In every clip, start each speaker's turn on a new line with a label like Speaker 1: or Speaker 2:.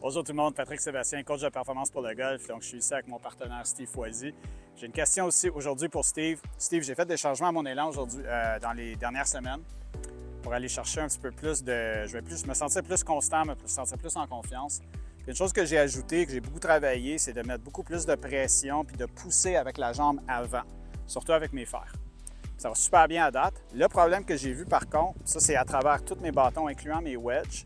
Speaker 1: Bonjour tout le monde, Patrick Sébastien, coach de performance pour le golf. Donc, je suis ici avec mon partenaire Steve Foisy. J'ai une question aussi aujourd'hui pour Steve. Steve, j'ai fait des changements à mon élan aujourd'hui, dans les dernières semaines pour aller chercher un petit peu plus de... Je vais me sentir plus constant, me sentir plus en confiance. Puis une chose que j'ai ajoutée, que j'ai beaucoup travaillé, c'est de mettre beaucoup plus de pression puis de pousser avec la jambe avant, surtout avec mes fers. Ça va super bien à date. Le problème que j'ai vu par contre, ça c'est à travers tous mes bâtons, incluant mes wedges.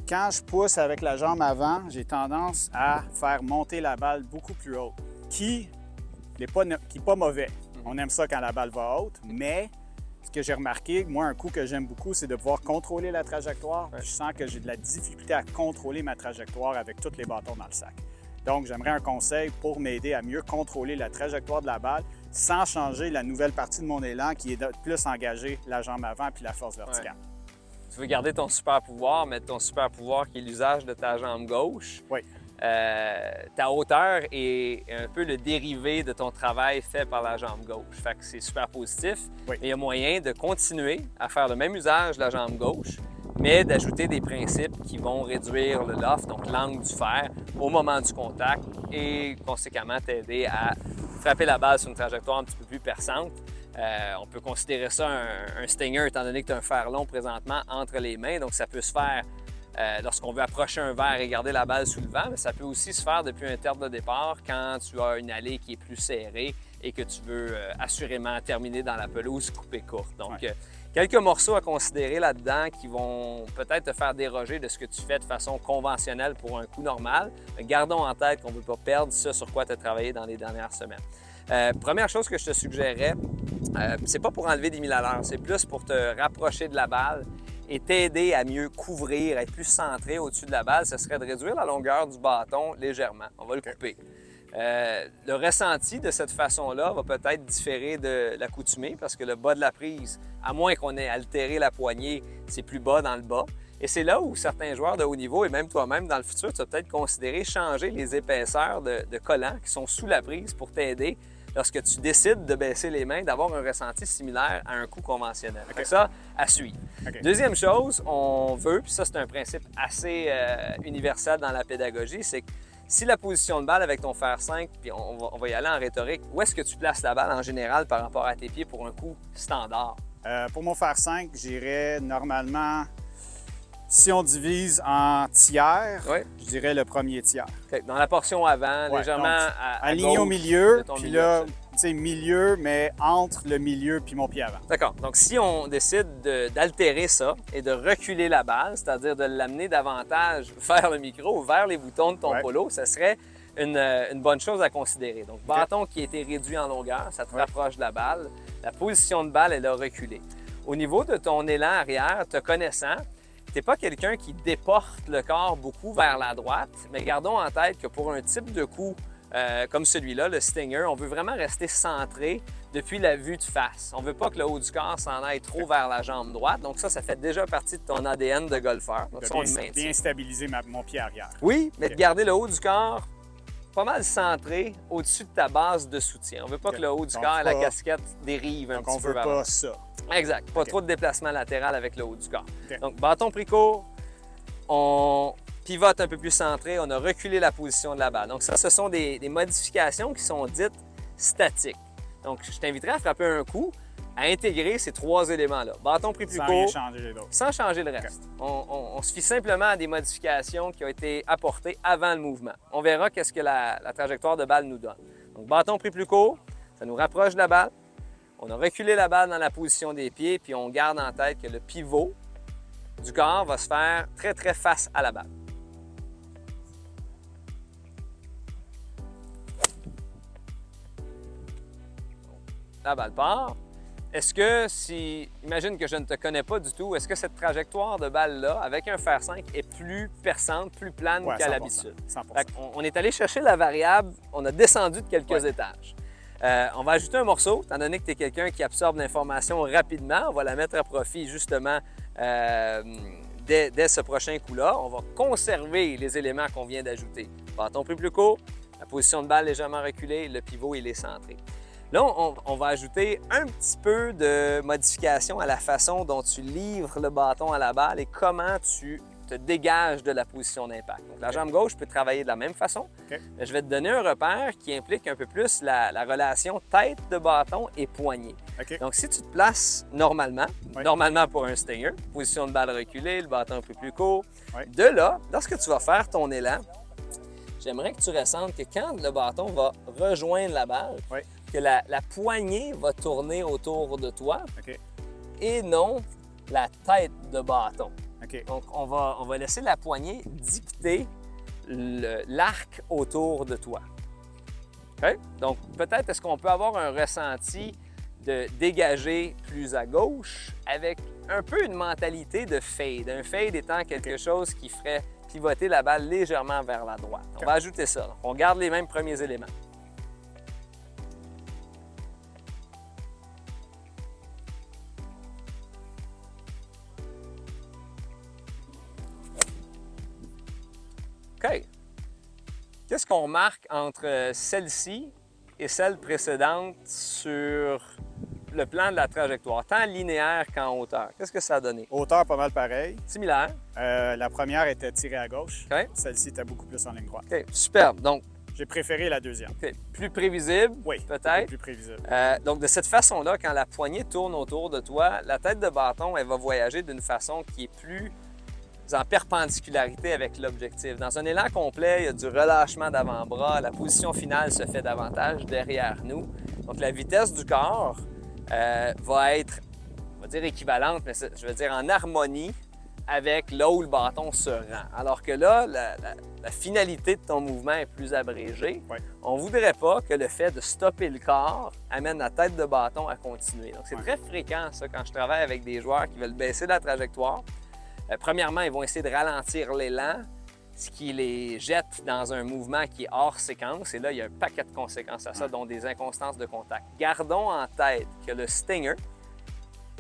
Speaker 1: Quand je pousse avec la jambe avant, j'ai tendance à faire monter la balle beaucoup plus haute, qui n'est pas mauvais. On aime ça quand la balle va haute, mais ce que j'ai remarqué, moi, un coup que j'aime beaucoup, c'est de pouvoir contrôler la trajectoire. Je sens que j'ai de la difficulté à contrôler ma trajectoire avec tous les bâtons dans le sac. Donc, j'aimerais un conseil pour m'aider à mieux contrôler la trajectoire de la balle sans changer la nouvelle partie de mon élan qui est de plus engager la jambe avant puis la force verticale.
Speaker 2: Ouais. Tu veux garder ton super pouvoir, mais ton super pouvoir qui est l'usage de ta jambe gauche.
Speaker 1: Oui.
Speaker 2: Ta hauteur est un peu le dérivé de ton travail fait par la jambe gauche. Fait que c'est super positif.
Speaker 1: Oui.
Speaker 2: Mais il y a moyen de continuer à faire le même usage de la jambe gauche, mais d'ajouter des principes qui vont réduire le loft, donc l'angle du fer, au moment du contact et conséquemment t'aider à frapper la balle sur une trajectoire un petit peu plus perçante. On peut considérer ça un stinger étant donné que tu as un fer long présentement entre les mains, donc ça peut se faire lorsqu'on veut approcher un verre et garder la balle sous le vent, mais ça peut aussi se faire depuis un terme de départ quand tu as une allée qui est plus serrée et que tu veux assurément terminer dans la pelouse coupée courte. Donc, quelques morceaux à considérer là-dedans qui vont peut-être te faire déroger de ce que tu fais de façon conventionnelle pour un coup normal. Mais gardons en tête qu'on ne veut pas perdre ce sur quoi tu as travaillé dans les dernières semaines. Première chose que je te suggérerais, c'est pas pour enlever des 1000 à l'heure, c'est plus pour te rapprocher de la balle et t'aider à mieux couvrir, être plus centré au-dessus de la balle, ce serait de réduire la longueur du bâton légèrement. On va le couper. Le ressenti de cette façon-là va peut-être différer de l'accoutumée parce que le bas de la prise, à moins qu'on ait altéré la poignée, c'est plus bas dans le bas. Et c'est là où certains joueurs de haut niveau, et même toi-même dans le futur, tu vas peut-être considérer changer les épaisseurs de collants qui sont sous la prise pour t'aider lorsque tu décides de baisser les mains, d'avoir un ressenti similaire à un coup conventionnel. Okay. Ça, à suivre. Okay. Deuxième chose, on veut, puis ça c'est un principe assez universel dans la pédagogie, c'est que si la position de balle avec ton fer 5, puis on va y aller en rhétorique, où est-ce que tu places la balle en général par rapport à tes pieds pour un coup standard?
Speaker 1: Pour mon fer 5, j'irais normalement, si on divise en tiers, je dirais le premier tiers.
Speaker 2: Okay. Dans la portion avant, légèrement à
Speaker 1: aligné au milieu, puis là, tu sais, milieu, mais entre le milieu puis mon pied avant.
Speaker 2: D'accord. Donc, si on décide d'altérer ça et de reculer la balle, c'est-à-dire de l'amener davantage vers le micro ou vers les boutons de ton polo, ça serait une bonne chose à considérer. Donc, bâton qui a été réduit en longueur, ça te rapproche de la balle. La position de balle, elle a reculé. Au niveau de ton élan arrière, te connaissant, tu n'es pas quelqu'un qui déporte le corps beaucoup vers la droite, mais gardons en tête que pour un type de coup comme celui-là, le stinger, on veut vraiment rester centré depuis la vue de face. On ne veut pas que le haut du corps s'en aille trop vers la jambe droite. Donc ça fait déjà partie de ton ADN de golfeur. Donc ça, on le maintient.
Speaker 1: Bien stabiliser mon pied arrière.
Speaker 2: Oui, mais de garder le haut du corps pas mal centré au-dessus de ta base de soutien. On ne veut pas que le haut du corps et la casquette dérivent un petit peu vers
Speaker 1: on ne veut pas ça.
Speaker 2: Exact. Pas trop de déplacement latéral avec le haut du corps. Donc, bâton pris court, on pivote un peu plus centré, on a reculé la position de la balle. Donc ça, ce sont des modifications qui sont dites statiques. Donc, je t'inviterai à frapper un coup, à intégrer ces trois éléments-là. Bâton pris plus court, sans changer le reste. On se fie simplement à des modifications qui ont été apportées avant le mouvement. On verra qu'est-ce que la trajectoire de balle nous donne. Donc, bâton pris plus court, ça nous rapproche de la balle. On a reculé la balle dans la position des pieds, puis on garde en tête que le pivot du corps va se faire très, très face à la balle. La balle part. Est-ce que imagine que je ne te connais pas du tout, est-ce que cette trajectoire de balle-là, avec un fer 5, est plus perçante, plus plane qu'à l'habitude? On est allé chercher la variable, on a descendu de quelques étages. On va ajouter un morceau, étant donné que tu es quelqu'un qui absorbe l'information rapidement, on va la mettre à profit justement dès ce prochain coup-là. On va conserver les éléments qu'on vient d'ajouter. Bâton plus court, la position de balle légèrement reculée, le pivot il est centré. Là, on va ajouter un petit peu de modification à la façon dont tu livres le bâton à la balle et comment tu te dégage de la position d'impact. Donc, la jambe gauche peut travailler de la même façon, mais je vais te donner un repère qui implique un peu plus la relation tête de bâton et poignet. Donc, si tu te places normalement, normalement pour un stinger, position de balle reculée, le bâton un peu plus court, de là, lorsque tu vas faire ton élan, j'aimerais que tu ressentes que quand le bâton va rejoindre la balle, que la poignée va tourner autour de toi et non la tête de bâton. Donc, on va laisser la poignée dicter l'arc autour de toi. Donc, peut-être est-ce qu'on peut avoir un ressenti de dégager plus à gauche avec un peu une mentalité de fade. Un fade étant quelque chose qui ferait pivoter la balle légèrement vers la droite. On va ajouter ça. Donc, on garde les mêmes premiers éléments. OK. Qu'est-ce qu'on remarque entre celle-ci et celle précédente sur le plan de la trajectoire, tant linéaire qu'en hauteur? Qu'est-ce que ça a donné?
Speaker 1: Hauteur, pas mal pareil.
Speaker 2: Similaire.
Speaker 1: La première était tirée à gauche. Celle-ci était beaucoup plus en ligne droite.
Speaker 2: Superbe. Donc,
Speaker 1: j'ai préféré la deuxième.
Speaker 2: Plus prévisible, peut-être.
Speaker 1: Plus prévisible.
Speaker 2: Donc, de cette façon-là, quand la poignée tourne autour de toi, la tête de bâton, elle va voyager d'une façon qui est plus en perpendicularité avec l'objectif. Dans un élan complet, il y a du relâchement d'avant-bras. La position finale se fait davantage derrière nous. Donc, la vitesse du corps va être, on va dire équivalente, mais je veux dire en harmonie avec là où le bâton se rend. Alors que là, la finalité de ton mouvement est plus abrégée. On ne voudrait pas que le fait de stopper le corps amène la tête de bâton à continuer. Donc, c'est très fréquent, ça, quand je travaille avec des joueurs qui veulent baisser la trajectoire. Premièrement, ils vont essayer de ralentir l'élan, ce qui les jette dans un mouvement qui est hors séquence. Et là, il y a un paquet de conséquences à ça, dont des inconstances de contact. Gardons en tête que le stinger,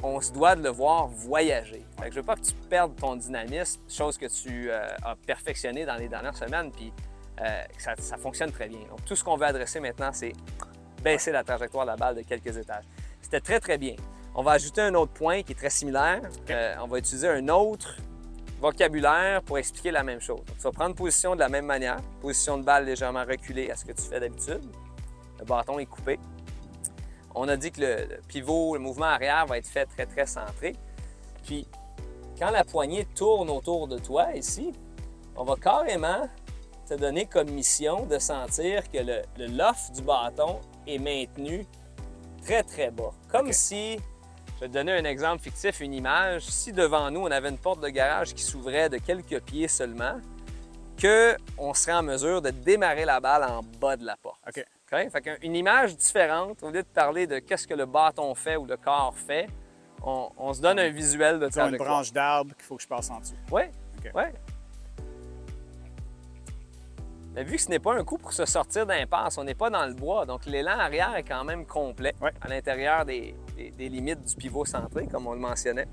Speaker 2: on se doit de le voir voyager. Fait que je ne veux pas que tu perdes ton dynamisme, chose que tu as perfectionné dans les dernières semaines, puis ça fonctionne très bien. Donc, tout ce qu'on veut adresser maintenant, c'est baisser la trajectoire de la balle de quelques étages. C'était très, très bien. On va ajouter un autre point qui est très similaire. On va utiliser un autre vocabulaire pour expliquer la même chose. Donc, tu vas prendre position de la même manière, position de balle légèrement reculée à ce que tu fais d'habitude. Le bâton est coupé. On a dit que le pivot, le mouvement arrière va être fait très, très centré. Puis, quand la poignée tourne autour de toi ici, on va carrément te donner comme mission de sentir que le loft du bâton est maintenu très, très bas. Comme si, je vais te donner un exemple fictif, une image, si devant nous, on avait une porte de garage qui s'ouvrait de quelques pieds seulement, qu'on serait en mesure de démarrer la balle en bas de la porte. Fait qu'une image différente, au lieu de parler de qu'est-ce que le bâton fait ou le corps fait, on se donne un visuel de trajectoire.
Speaker 1: Une branche d'arbre qu'il faut que je passe en dessous.
Speaker 2: Oui, oui. Mais vu que ce n'est pas un coup pour se sortir d'impasse, on n'est pas dans le bois, donc l'élan arrière est quand même complet à l'intérieur des limites du pivot centré, comme on le mentionnait.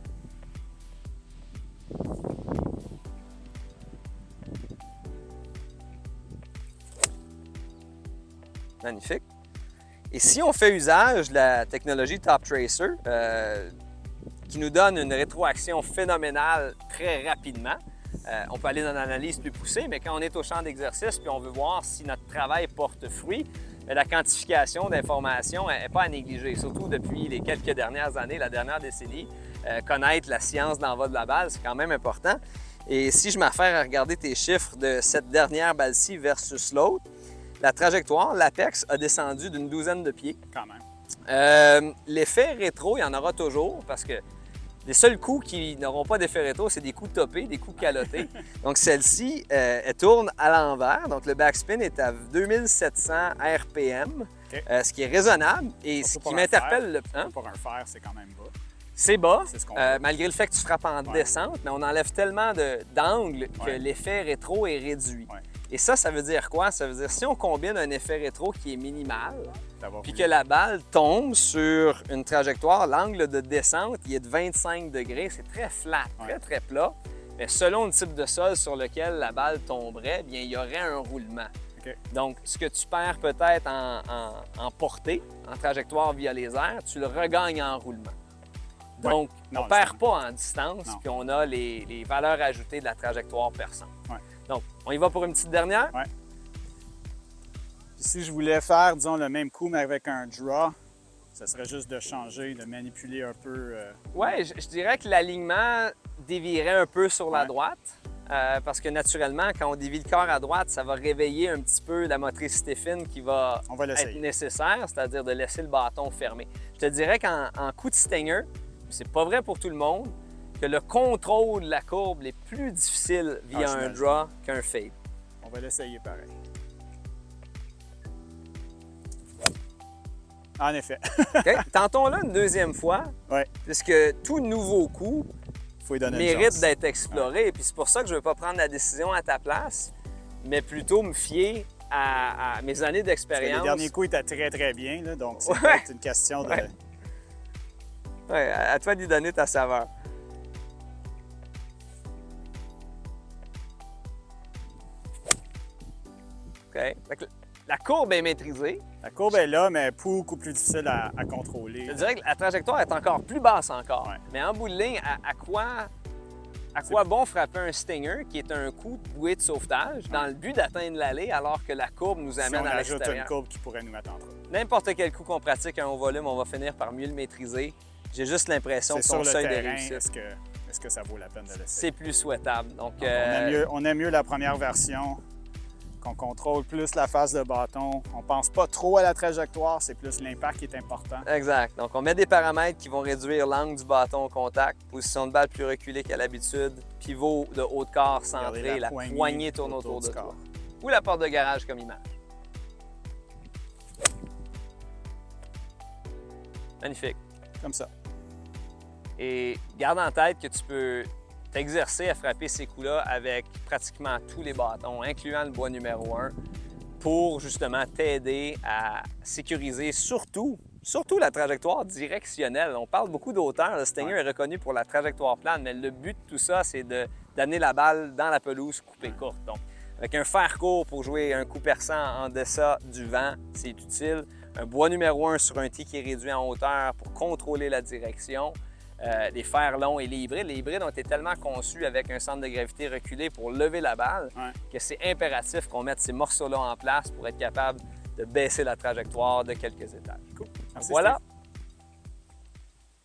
Speaker 2: Magnifique. Et si on fait usage de la technologie Top Tracer, qui nous donne une rétroaction phénoménale très rapidement, on peut aller dans l'analyse plus poussée, mais quand on est au champ d'exercice puis on veut voir si notre travail porte fruit, la quantification d'informations n'est pas à négliger, surtout depuis les quelques dernières années, la dernière décennie. Connaître la science d'envoi de la balle, c'est quand même important. Et si je m'affaire à regarder tes chiffres de cette dernière balle-ci versus l'autre, la trajectoire, l'apex, a descendu d'une douzaine de pieds.
Speaker 1: Quand même.
Speaker 2: L'effet rétro, il y en aura toujours parce que les seuls coups qui n'auront pas d'effet rétro, c'est des coups topés, des coups calotés. Donc celle-ci, elle tourne à l'envers. Donc le backspin est à 2700 RPM, ce qui est raisonnable. Et ce qui m'interpelle...
Speaker 1: Pour un fer, c'est quand même bas.
Speaker 2: C'est bas,
Speaker 1: c'est ce qu'on
Speaker 2: malgré le fait que tu frappes en descente, mais on enlève tellement d'angles que l'effet rétro est réduit. Et ça veut dire quoi? Ça veut dire si on combine un effet rétro qui est minimal, puis que la balle tombe sur une trajectoire, l'angle de descente, il est de 25 degrés, c'est très flat, très, très plat. Mais selon le type de sol sur lequel la balle tomberait, bien, il y aurait un roulement. Donc, ce que tu perds peut-être en portée, en trajectoire via les airs, tu le regagnes en roulement. Donc,
Speaker 1: Non,
Speaker 2: on ne perd
Speaker 1: justement.
Speaker 2: pas en distance,
Speaker 1: Non.
Speaker 2: puis on a les valeurs ajoutées de la trajectoire perçante.
Speaker 1: Ouais.
Speaker 2: Donc, on y va pour une petite dernière?
Speaker 1: Ouais. Puis si je voulais faire, disons, le même coup, mais avec un draw, ça serait juste de changer, de manipuler un peu.
Speaker 2: Oui, je dirais que l'alignement dévierait un peu sur la
Speaker 1: Ouais.
Speaker 2: droite. Parce que naturellement, quand on dévie le corps à droite, ça va réveiller un petit peu la motricité fine qui va
Speaker 1: On va
Speaker 2: être
Speaker 1: l'essayer.
Speaker 2: nécessaire, c'est-à-dire de laisser le bâton fermé. Je te dirais qu'en coup de stinger, c'est pas vrai pour tout le monde, que le contrôle de la courbe est plus difficile via un
Speaker 1: j'imagine.
Speaker 2: draw qu'un fade.
Speaker 1: On va l'essayer pareil. En effet.
Speaker 2: OK? Tentons-le une deuxième fois,
Speaker 1: Ouais.
Speaker 2: puisque tout nouveau coup
Speaker 1: Il faut lui donner une
Speaker 2: mérite
Speaker 1: chance.
Speaker 2: d'être exploré. Puis c'est pour ça que je ne veux pas prendre la décision à ta place, mais plutôt me fier à mes années
Speaker 1: Parce que
Speaker 2: d'expérience.
Speaker 1: les derniers coups étaient très, très bien. Là, donc, c'est
Speaker 2: Ouais.
Speaker 1: peut-être une question de.
Speaker 2: Ouais. Ouais, à toi d'y donner ta saveur. OK. Fait que la courbe est maîtrisée.
Speaker 1: La courbe est là, mais beaucoup plus difficile à contrôler.
Speaker 2: Je dirais que la trajectoire est encore plus basse encore.
Speaker 1: Ouais.
Speaker 2: Mais en bout de ligne, à quoi bon frapper un stinger qui est un coup de bouée de sauvetage dans le but d'atteindre l'allée alors que la courbe nous
Speaker 1: Si
Speaker 2: amène
Speaker 1: on
Speaker 2: à
Speaker 1: ajoute une
Speaker 2: l'extérieur?
Speaker 1: courbe qui pourrait nous mettre en trouble.
Speaker 2: N'importe quel coup qu'on pratique à haut volume, on va finir par mieux le maîtriser. J'ai juste l'impression
Speaker 1: C'est
Speaker 2: que
Speaker 1: sur
Speaker 2: ton
Speaker 1: le
Speaker 2: seuil de
Speaker 1: terrain,
Speaker 2: réussite,
Speaker 1: est-ce que ça vaut la peine de l'essayer?
Speaker 2: c'est plus souhaitable. Donc,
Speaker 1: On aime mieux la première version, qu'on contrôle plus la face de bâton. On pense pas trop à la trajectoire, c'est plus l'impact qui est important.
Speaker 2: exact. Donc, on met des paramètres qui vont réduire l'angle du bâton au contact, position de balle plus reculée qu'à l'habitude, pivot de haut de corps centré,
Speaker 1: Regardez
Speaker 2: la poignée tourne autour de
Speaker 1: du
Speaker 2: toi.
Speaker 1: corps.
Speaker 2: Ou la porte de garage comme image. Magnifique.
Speaker 1: Comme ça.
Speaker 2: Et garde en tête que tu peux t'exercer à frapper ces coups-là avec pratiquement tous les bâtons, incluant le bois numéro 1, pour justement t'aider à sécuriser surtout la trajectoire directionnelle. On parle beaucoup d'auteur, le Stinger est reconnu pour la trajectoire plane, mais le but de tout ça, c'est d'amener la balle dans la pelouse coupée courte. Donc, avec un fer court pour jouer un coup perçant en deçà du vent, c'est utile. Un bois numéro 1 sur un tee qui est réduit en hauteur pour contrôler la direction. Les fers longs et les hybrides. Les hybrides ont été tellement conçus avec un centre de gravité reculé pour lever la balle que c'est impératif qu'on mette ces morceaux-là en place pour être capable de baisser la trajectoire de quelques étages.
Speaker 1: Cool. Merci,
Speaker 2: Voilà.
Speaker 1: Steve.